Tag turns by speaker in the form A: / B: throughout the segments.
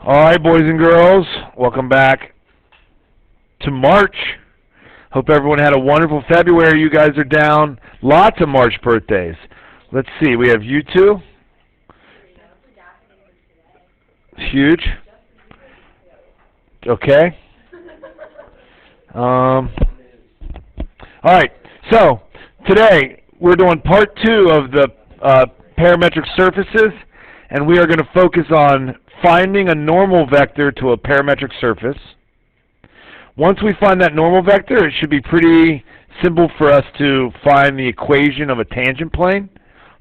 A: All right, boys and girls, welcome back to March. Hope everyone had a wonderful February. You guys are down. Lots of March birthdays. Let's see, we have you two. Huge. Okay. All right, so today we're doing part 2 of the parametric surfaces, and we are going to focus on finding a normal vector to a parametric surface. Once we find that normal vector, it should be pretty simple for us to find the equation of a tangent plane.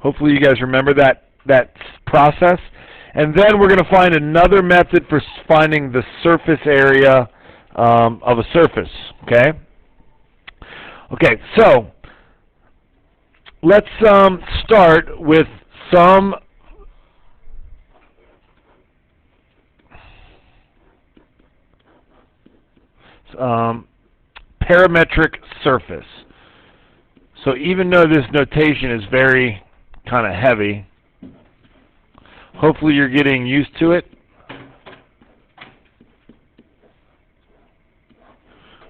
A: Hopefully you guys remember that process. And then we're going to find another method for finding the surface area of a surface. Okay? Okay, so let's start with some parametric surface. So even though this notation is very kind of heavy, hopefully you're getting used to it.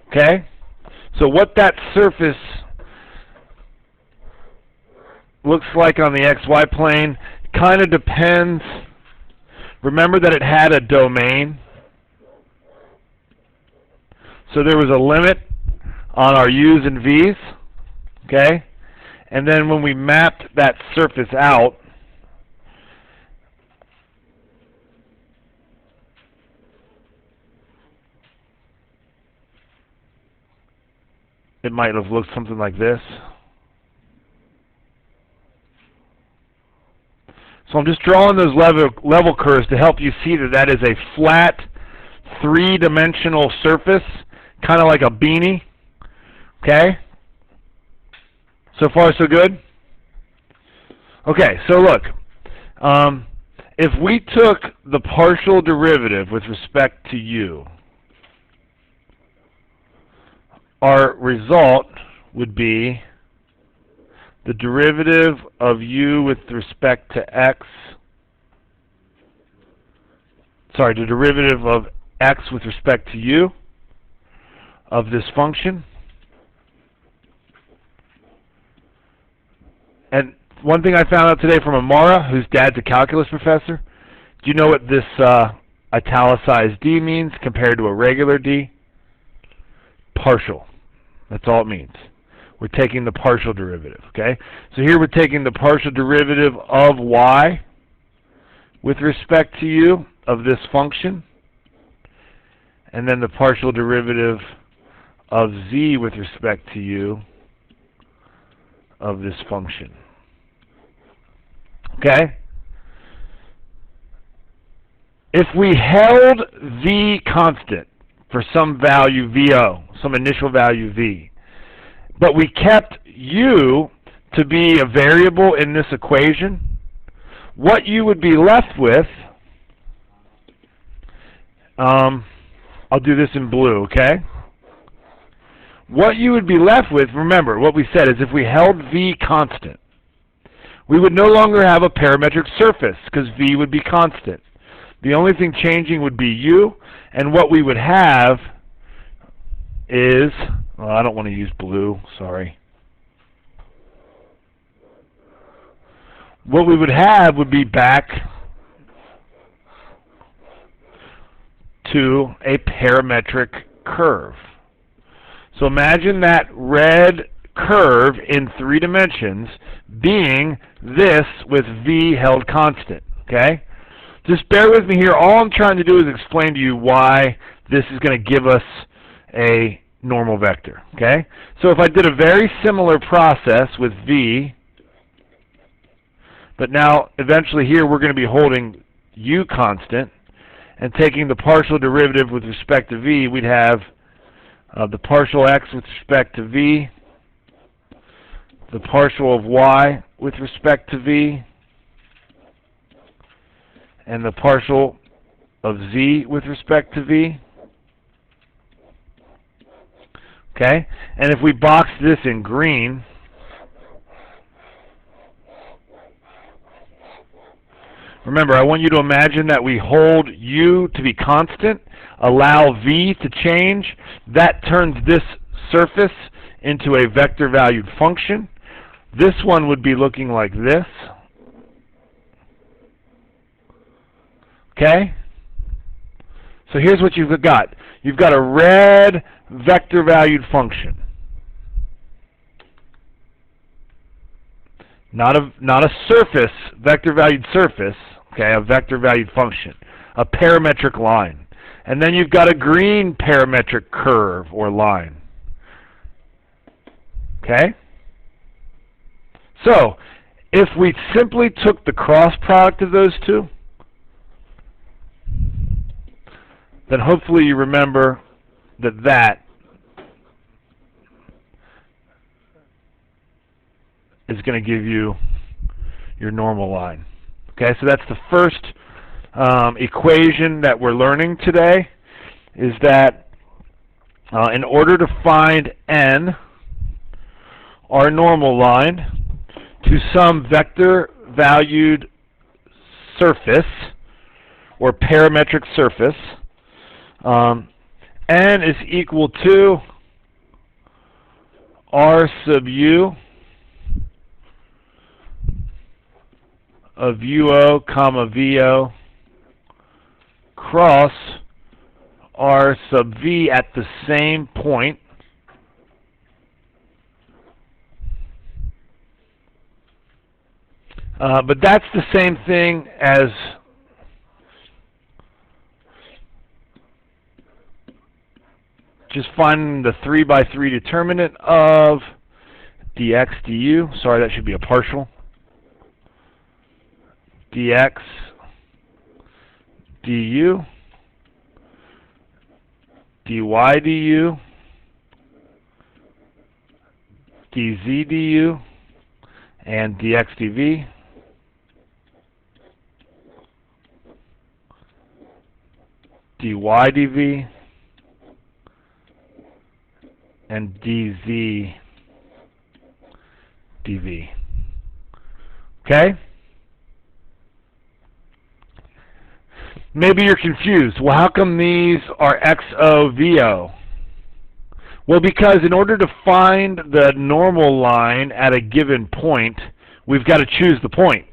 A: Okay? So what that surface looks like on the XY plane kind of depends. Remember that it had a domain. So there was a limit on our U's and V's, okay? And then when we mapped that surface out, it might have looked something like this. So I'm just drawing those level curves to help you see that that is a flat, three-dimensional surface, kind of like a beanie. Okay? So far, so good? Okay, so look. If we took the partial derivative with respect to U, our result would be the derivative of U with respect to X. Sorry, the derivative of X with respect to U of this function. And one thing I found out today from Amara, whose dad's a calculus professor, do you know what this italicized D means compared to a regular D? Partial. That's all it means. We're taking the partial derivative, okay? So here we're taking the partial derivative of Y with respect to U of this function, and then the partial derivative of Z with respect to U of this function. Okay? If we held V constant for some value VO, some initial value V, but we kept U to be a variable in this equation, what you would be left with, I'll do this in blue, okay? What you would be left with, remember, what we said is if we held V constant, we would no longer have a parametric surface because V would be constant. The only thing changing would be U, and what we would have is, well, I don't want to use blue, sorry. What we would have would be back to a parametric curve. So imagine that red curve in 3 dimensions being this with V held constant, okay? Just bear with me here. All I'm trying to do is explain to you why this is going to give us a normal vector, okay? So if I did a very similar process with V, but now eventually here we're going to be holding U constant and taking the partial derivative with respect to V, we'd have the partial X with respect to V, the partial of Y with respect to V, and the partial of Z with respect to V. Okay? And if we box this in green, Remember, I want you to imagine that we hold u to be constant, allow v to change. That turns this surface into a vector-valued function. This one would be looking like this. Okay? So here's what you've got. You've got a red vector-valued function. Not a surface, vector-valued surface, okay, a vector-valued function, a parametric line. And then you've got a green parametric curve or line. Okay? So, if we simply took the cross product of those two, then hopefully you remember that that is going to give you your normal line. Okay, so that's the first equation that we're learning today, is that in order to find n, our normal line, to some vector-valued surface, or parametric surface, n is equal to r sub u of UO, comma VO cross R sub V at the same point but that's the same thing as just finding the 3 by 3 determinant of dx du. Sorry, that should be a partial. Dx du, dy du, dz du, and dx dv. Dy dv and dz dv. Okay? Maybe you're confused. Well, how come these are XO, VO? Well, because in order to find the normal line at a given point, we've got to choose the point.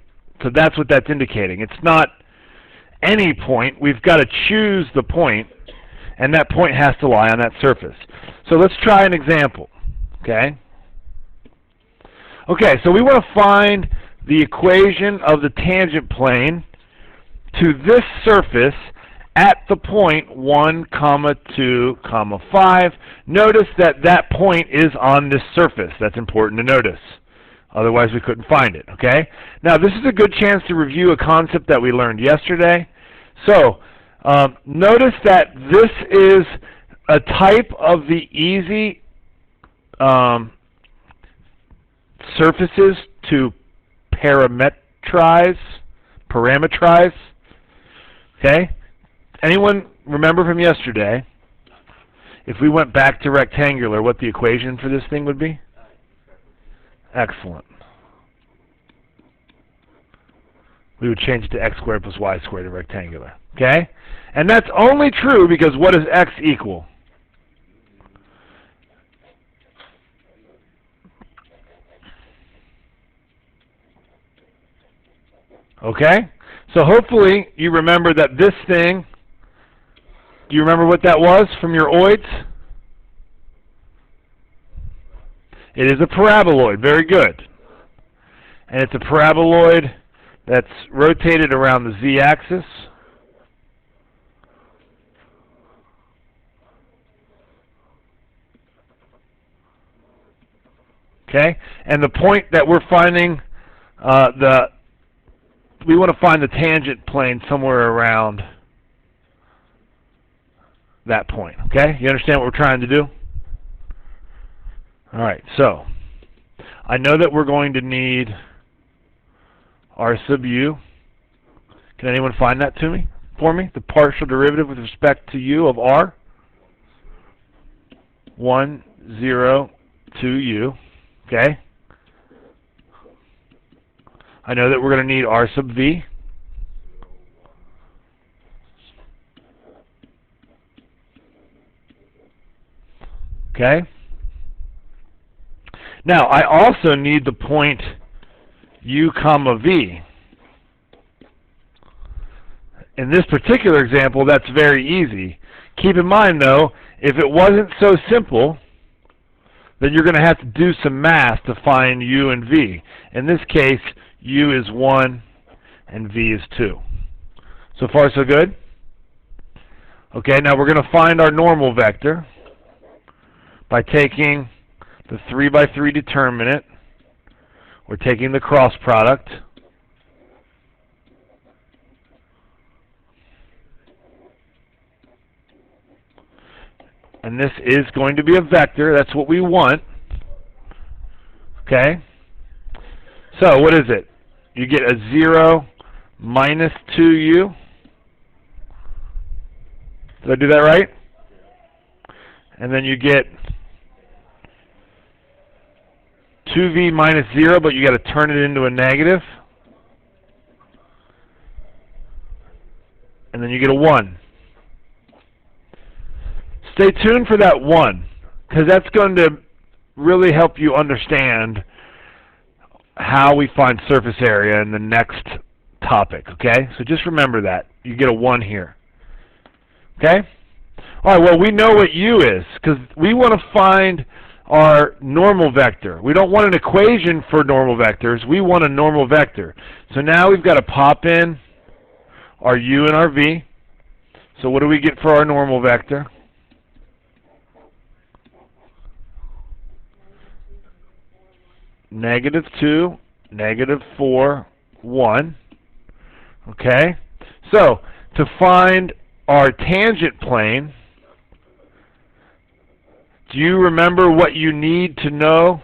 A: So that's what that's indicating. It's not any point. We've got to choose the point, and that point has to lie on that surface. So let's try an example. Okay? Okay, so we want to find the equation of the tangent plane to this surface at the point 1, 2, 5. Notice that that point is on this surface. That's important to notice. Otherwise, we couldn't find it. Okay? Now, this is a good chance to review a concept that we learned yesterday. So, notice that this is a type of the easy surfaces to parametrize. Okay? Anyone remember from yesterday, if we went back to rectangular, what the equation for this thing would be? Excellent. We would change it to x squared plus y squared in rectangular. Okay? And that's only true because what does x equal? Okay? So hopefully you remember that this thing, do you remember what that was from your oids? It is a paraboloid. Very good. And it's a paraboloid that's rotated around the z-axis. Okay? And the point that we're finding, we want to find the tangent plane somewhere around that point. Okay? You understand what we're trying to do? All right, so I know that we're going to need r sub u. Can anyone find that for me? The partial derivative with respect to u of r? 1, 0, 2u. Okay? I know that we're going to need r sub v. Okay? Now, I also need the point u comma v. In this particular example, that's very easy. Keep in mind, though, if it wasn't so simple, then you're going to have to do some math to find u and v. In this case, u is 1 and v is 2. So far, so good? Okay, now we're going to find our normal vector by taking the 3 by 3 determinant. We're taking the cross product. And this is going to be a vector. That's what we want. Okay? So, what is it? You get a 0 minus 2u. Did I do that right? And then you get 2v minus 0, but you got to turn it into a negative. And then you get a 1. Stay tuned for that 1, because that's going to really help you understand how we find surface area in the next topic, okay? So just remember that. You get a 1 here. Okay? All right, well, we know what u is, because we want to find our normal vector. We don't want an equation for normal vectors. We want a normal vector. So now we've got to pop in our u and our v. So what do we get for our normal vector? -2, -4, 1. Okay? So, to find our tangent plane, do you remember what you need to know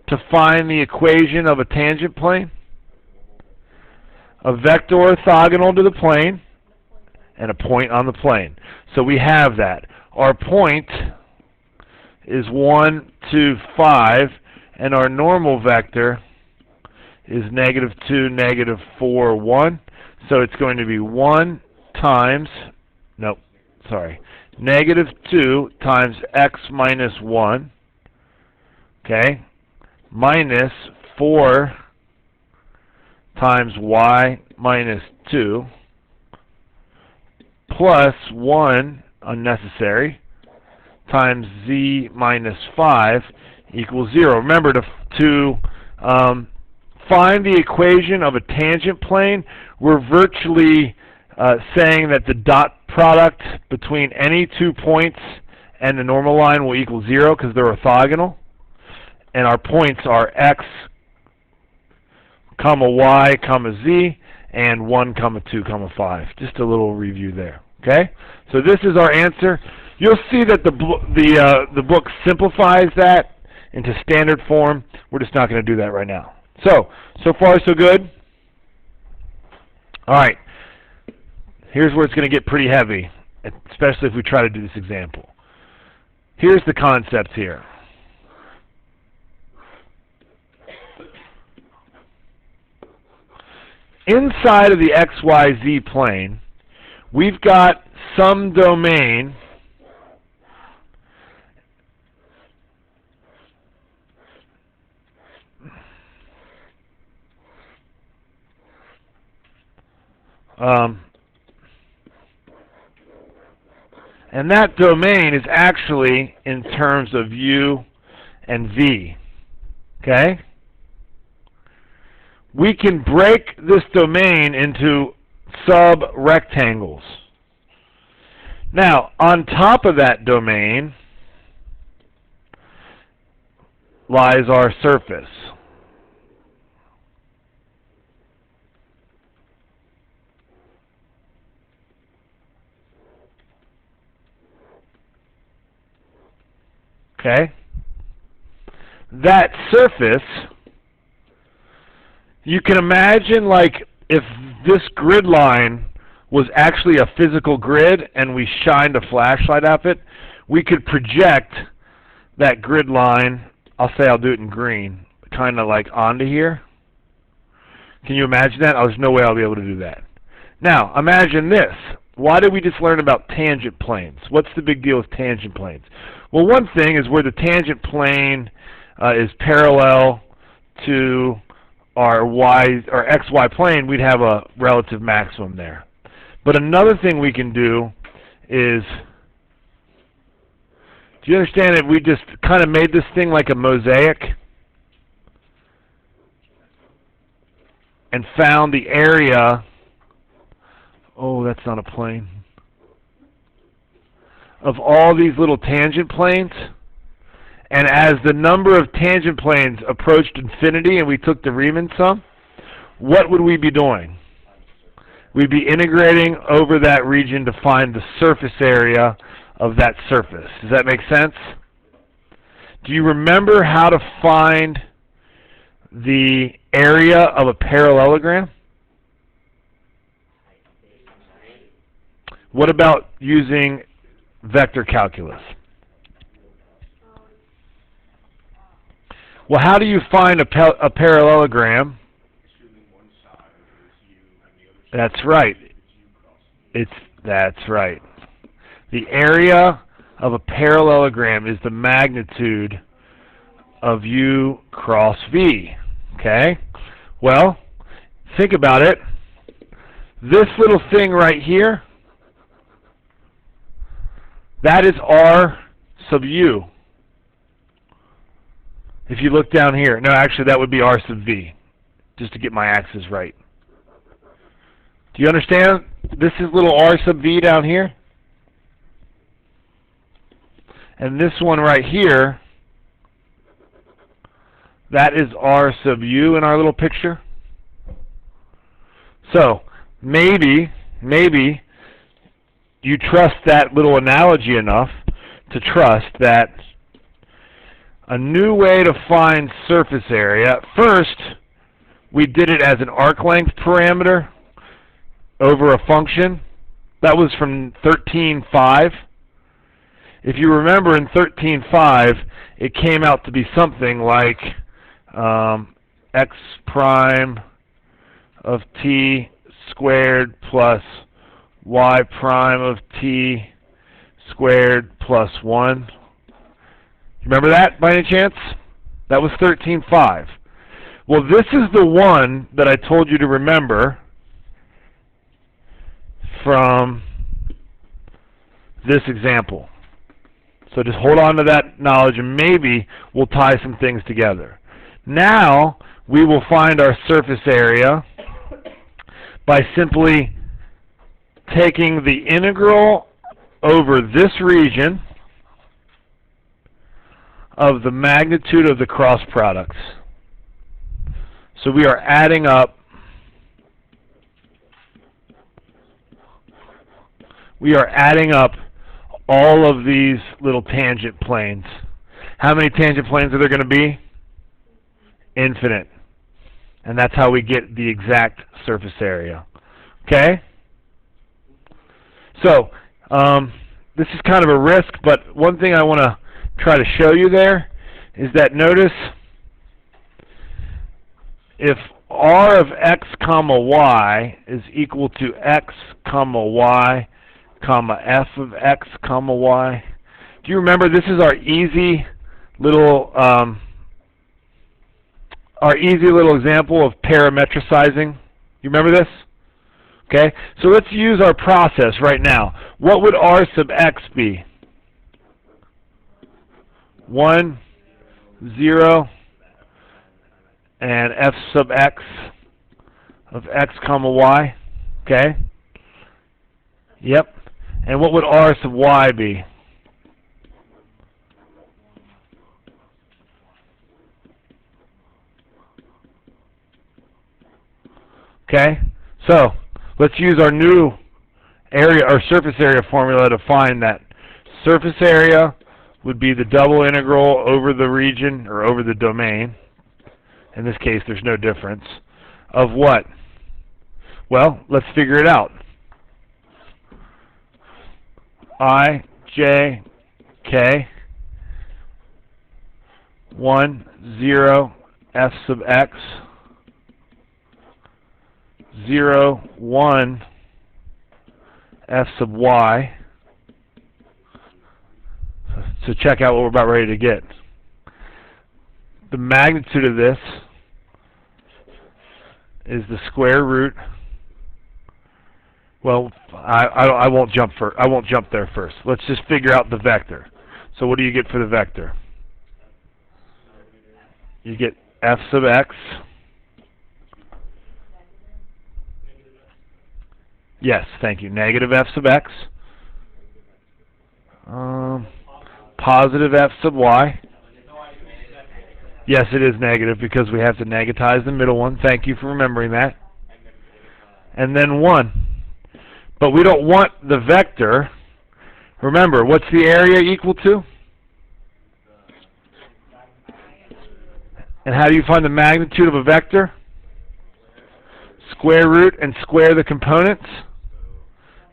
A: to find the equation of a tangent plane? A vector orthogonal to the plane and a point on the plane. So we have that. Our point is 1, 2, 5, and our normal vector is -2, -4, 1. So it's going to be 1 times, -2 times x minus 1, okay, minus 4 times y minus 2, plus 1, unnecessary, times z minus 5 equals 0. Remember, to find the equation of a tangent plane, we're virtually saying that the dot product between any 2 points and the normal line will equal 0 because they're orthogonal. And our points are x, comma y, comma z, and 1, comma 2, comma 5. Just a little review there. Okay? So this is our answer. You'll see that the book simplifies that into standard form. We're just not going to do that right now. So far so good? All right. Here's where it's going to get pretty heavy, especially if we try to do this example. Here's the concept here. Inside of the XYZ plane, we've got some domain and that domain is actually in terms of u and v. Okay? We can break this domain into sub-rectangles. Now, on top of that domain lies our surface. Okay? That surface, you can imagine like if this grid line was actually a physical grid and we shined a flashlight up it, we could project that grid line, I'll say I'll do it in green, kind of like onto here. Can you imagine that? Oh, there's no way I'll be able to do that. Now, imagine this. why did we just learn about tangent planes? What's the big deal with tangent planes? Well, one thing is where the tangent plane is parallel to our xy plane, we'd have a relative maximum there. But another thing we can do is, do you understand that we just kind of made this thing like a mosaic and found the area, oh, that's not a plane, of all these little tangent planes? And as the number of tangent planes approached infinity and we took the Riemann sum, what would we be doing? We'd be integrating over that region to find the surface area of that surface. Does that make sense? Do you remember how to find the area of a parallelogram? What about using vector calculus? Well, how do you find a parallelogram? That's right. That's right. The area of a parallelogram is the magnitude of U cross V. Okay? Well, think about it. This little thing right here, that is R sub U. If you look down here, no, actually that would be R sub V, just to get my axis right. Do you understand? This is little R sub V down here. And this one right here, that is R sub U in our little picture. So, maybe you trust that little analogy enough to trust that a new way to find surface area, first we did it as an arc length parameter over a function. That was from 13.5. If you remember in 13.5, it came out to be something like x prime of t squared plus y prime of t squared plus 1. Remember that by any chance? That was 13.5. Well, this is the one that I told you to remember from this example. So just hold on to that knowledge and maybe we'll tie some things together. Now we will find our surface area by simply taking the integral over this region of the magnitude of the cross products. So we are adding up all of these little tangent planes. How many tangent planes are there going to be? Infinite. And that's how we get the exact surface area. Okay? So, this is kind of a risk, but one thing I want to try to show you there is that notice if r of x comma y is equal to x comma y comma f of x comma y. Do you remember this is our easy little example of parametricizing? You remember this? Okay, so let's use our process right now. What would r sub x be? 1, 0, and f sub x of x comma y. Okay? Yep. And what would r sub y be? Okay? So, let's use our new area, our surface area formula to find that. Surface area would be the double integral over the region, or over the domain. In this case, there's no difference. Of what? Well, let's figure it out. I, j, k, 1, 0, f sub x, 0, 1, f sub y. So check out what we're about ready to get. The magnitude of this is the square root. Well, I won't jump there first. Let's just figure out the vector. So what do you get for the vector? You get f sub x. Yes, thank you. Negative f sub x. Positive f sub y. Yes, it is negative because we have to negatize the middle one. Thank you for remembering that. And then 1. But we don't want the vector. Remember, what's the area equal to? And how do you find the magnitude of a vector? Square root and square the components.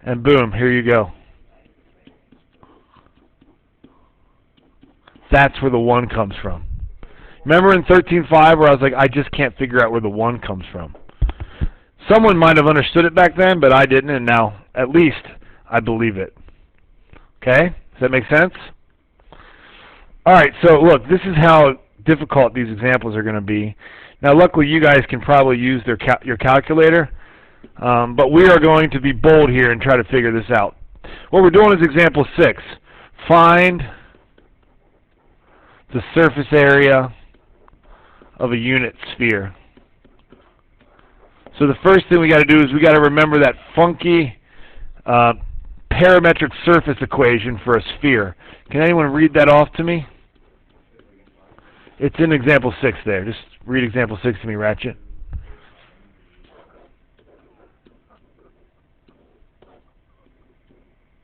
A: And boom, here you go. That's where the 1 comes from. Remember in 13.5 where I was like, I just can't figure out where the 1 comes from. Someone might have understood it back then, but I didn't, and now at least I believe it. Okay? Does that make sense? Alright, so look, this is how difficult these examples are going to be. Now luckily you guys can probably use your calculator, but we are going to be bold here and try to figure this out. What we're doing is example 6. Find the surface area of a unit sphere. So the first thing we got to do is we got to remember that funky parametric surface equation for a sphere. Can anyone read that off to me? It's in example 6 there. Just read example 6 to me, Ratchet.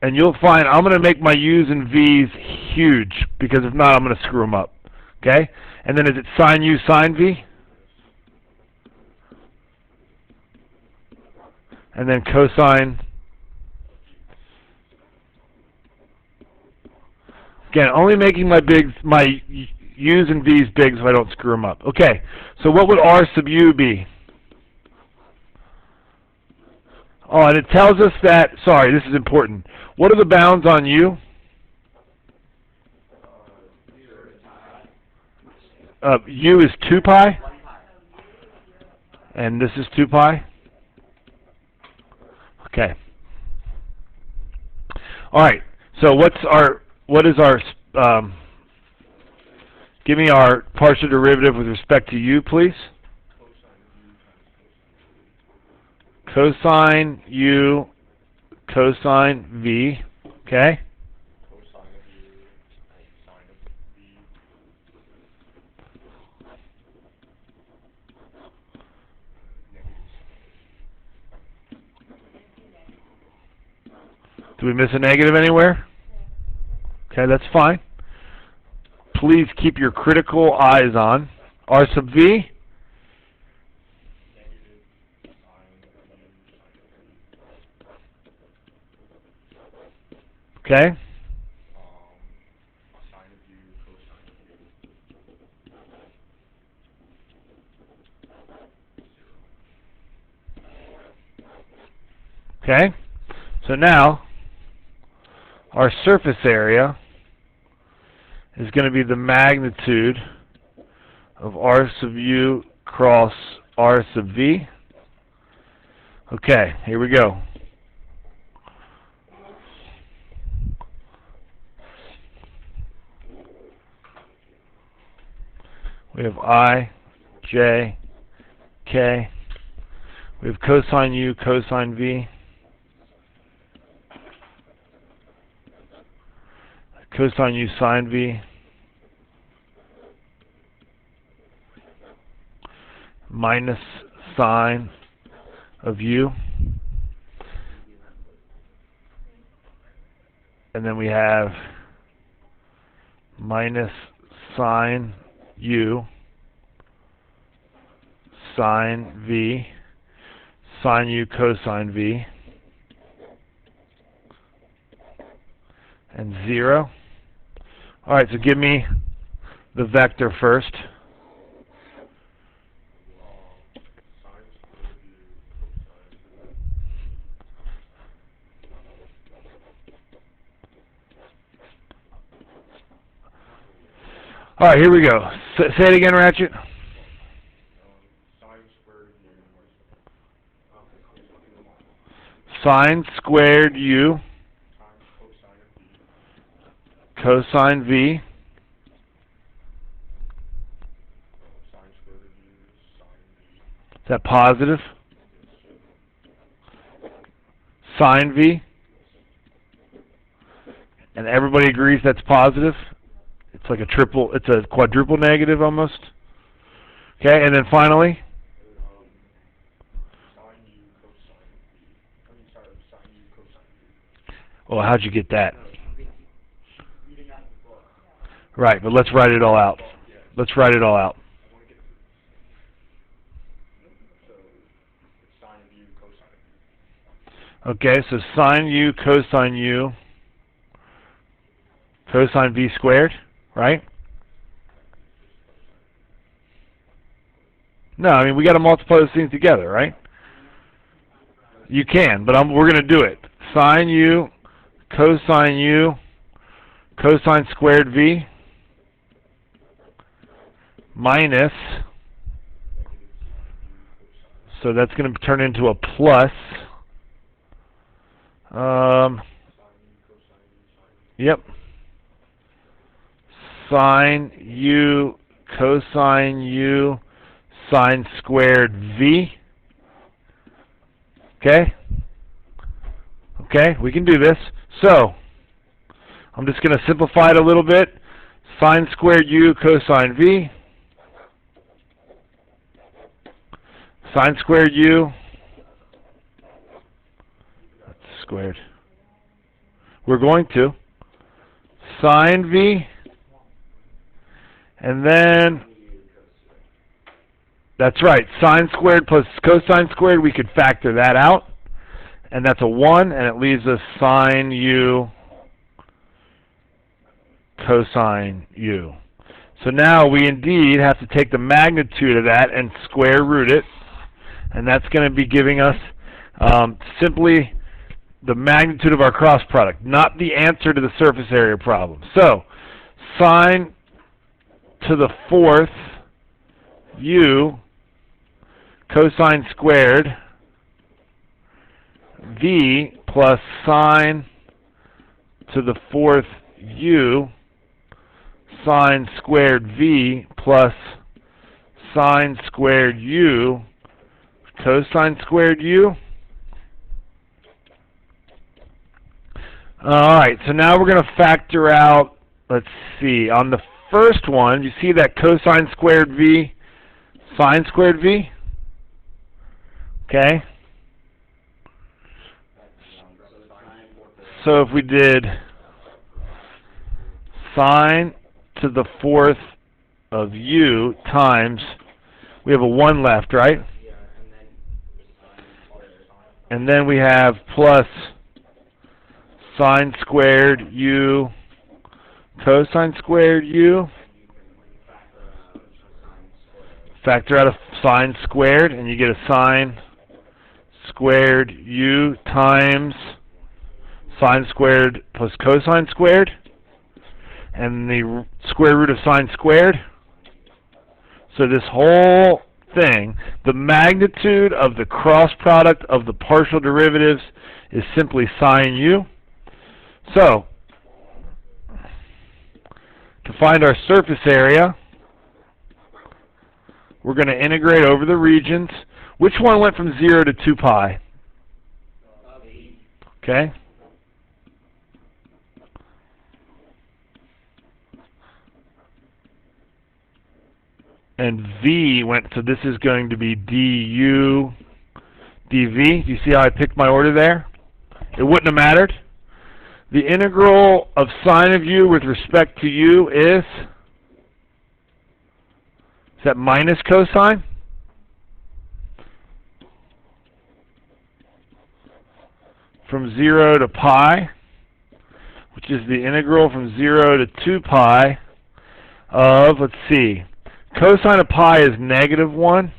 A: And you'll find I'm going to make my U's and V's huge, because if not, I'm going to screw them up. Okay? And then is it sine U, sine V? And then cosine. Again, only making my U's and V's big so I don't screw them up. Okay, so what would R sub U be? Oh, and it tells us that, sorry, this is important. What are the bounds on U? U is 2 pi, and this is 2 pi. Okay. All right. So what is our? Give me our partial derivative with respect to U, please. Cosine U, cosine V. Okay. Do we miss a negative anywhere? Okay, that's fine. Please keep your critical eyes on. R sub V? Okay. Okay. So now, our surface area is going to be the magnitude of R sub U cross R sub V. Okay, here we go. We have I, J, K. We have cosine U, cosine V. Cosine U sine V minus sine of U, and then we have minus sine U sine V, sine U cosine V, and 0. Alright, so give me the vector first. All right, here we go. Say it again, Ratchet. Sine squared u cosine v is that positive? Sine v, and everybody agrees that's positive. It's like it's a quadruple negative almost. Okay, and then finally, well, how'd you get that? Right, but let's write it all out. Let's write it all out. Okay, so sine u cosine u cosine v squared, right? No, I mean, we got to multiply those things together, right? You can, but we're going to do it. Sine u cosine squared v minus, so that's going to turn into a plus, yep, sine u cosine u sine squared v. Okay? Okay, we can do this. So, I'm just going to simplify it a little bit. Sine squared u cosine v. Sine squared u. That's squared. We're going to sine v. And then, that's right, sine squared plus cosine squared, we could factor that out. And that's a 1, and it leaves us sine u cosine u. So now we indeed have to take the magnitude of that and square root it. And that's going to be giving us simply the magnitude of our cross product, not the answer to the surface area problem. So, sine to the 4th u cosine squared v plus sine to the 4th u sine squared v plus sine squared u cosine squared u. Alright, so now we're going to factor out, let's see, on the first one, you see that cosine squared v, sine squared v? Okay. So if we did sine to the 4th of u times, we have a 1 left, right? And then we have plus sine squared u cosine squared u. Factor out a sine squared, and you get a sine squared u times sine squared plus cosine squared, and the square root of sine squared. So this whole thing, the magnitude of the cross product of the partial derivatives is simply sine u. So, to find our surface area, we're going to integrate over the regions. Which one went from 0 to 2 pi? Okay. And v went, so this is going to be du dv. Do you see how I picked my order there? It wouldn't have mattered. The integral of sine of u with respect to u is that minus cosine? From 0 to pi, which is the integral from 0 to 2 pi of, let's see, cosine of pi is -1.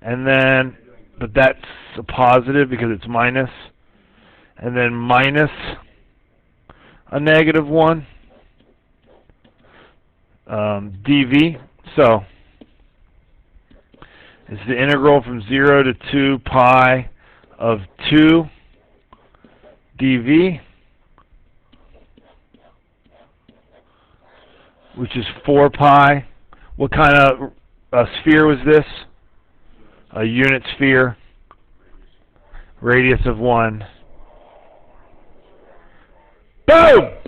A: And then, but that's a positive because it's minus. And then minus a -1. dv. So it's the integral from 0 to 2 pi of 2 dv, which is 4 pi. What kind of sphere was this? A unit sphere, radius of 1. Boom!